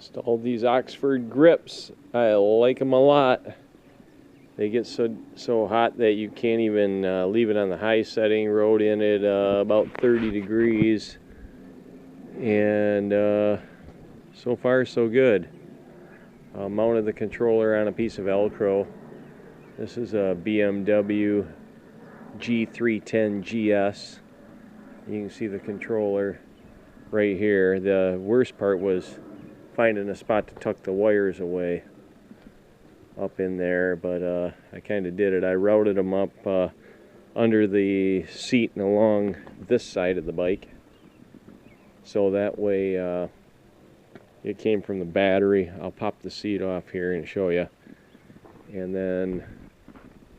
Installed these Oxford grips. I like them a lot. They get so hot that you can't even leave it on the high setting. Rode in it about 30 degrees, and so far so good. Mounted the controller on a piece of Velcro. This is a BMW G310GS. You can see the controller right here. The worst part was finding a spot to tuck the wires away up in there, but I kind of did it. I routed them up under the seat and along this side of the bike, so that way it came from the battery. I'll pop the seat off here and show you. And then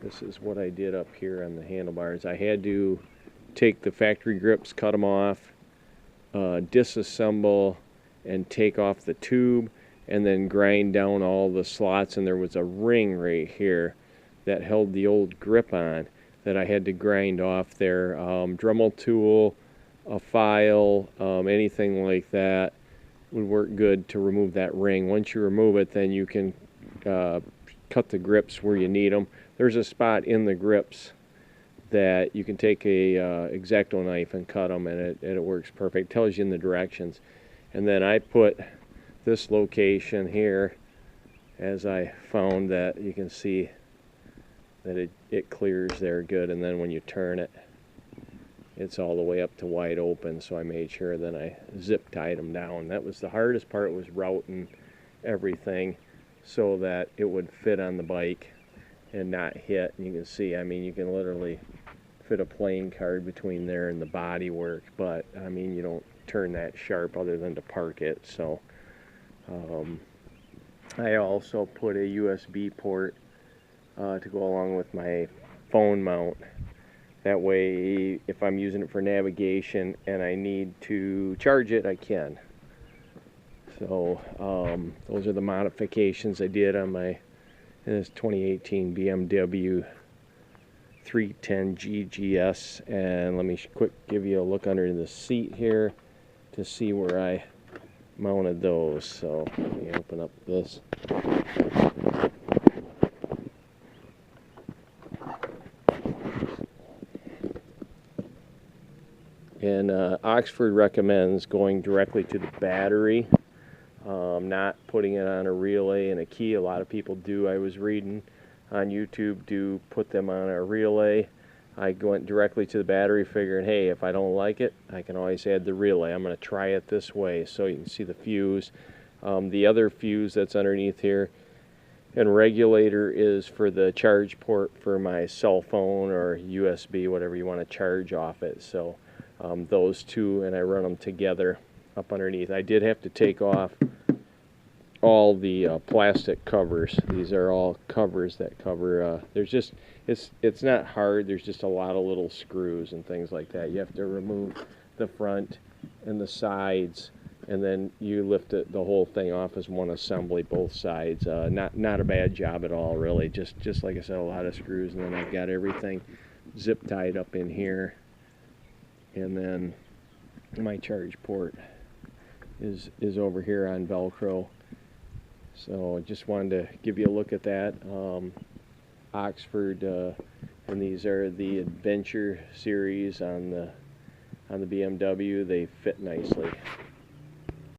this is what I did up here on the handlebars. I had to take the factory grips, cut them off, disassemble and take off the tube, and then grind down all the slots. And there was a ring right here that held the old grip on that I had to grind off there. Dremel tool, a file, anything like that would work good to remove that ring. Once you remove it, then you can cut the grips where you need them. There's a spot in the grips that you can take a X-Acto knife and cut them, and it works perfect. It tells you in the directions. And then I put this location here, as I found that you can see that it clears there good, and then when you turn it, it's all the way up to wide open. So I made sure that I zip tied them down. That was the hardest part, was routing everything so that it would fit on the bike and not hit. And you can see, I mean, you can literally fit a playing card between there and the body work, but I mean, you don't turn that sharp other than to park it. So I also put a USB port to go along with my phone mount. That way, if I'm using it for navigation and I need to charge it, I can. So those are the modifications I did on this 2018 BMW 310GS. And let me quick give you a look under the seat here to see where I mounted those. So let me open up this. And Oxford recommends going directly to the battery, not putting it on a relay and a key. A lot of people do, I was reading on YouTube, do put them on a relay. I went directly to the battery, figuring, hey, if I don't like it, I can always add the relay. I'm going to try it this way. So you can see the fuse. The other fuse that's underneath here and regulator is for the charge port for my cell phone or USB, whatever you want to charge off it. So those two, and I run them together up underneath. I did have to take off all the plastic covers. These are all covers that cover, there's just, it's not hard, there's just a lot of little screws and things like that. You have to remove the front and the sides, and then you lift the whole thing off as one assembly, both sides. Not a bad job at all, really. Just like I said, a lot of screws, and then I've got everything zip tied up in here. And then my charge port is over here on Velcro. So I just wanted to give you a look at that. Oxford, and these are the Adventure series on the BMW. They fit nicely.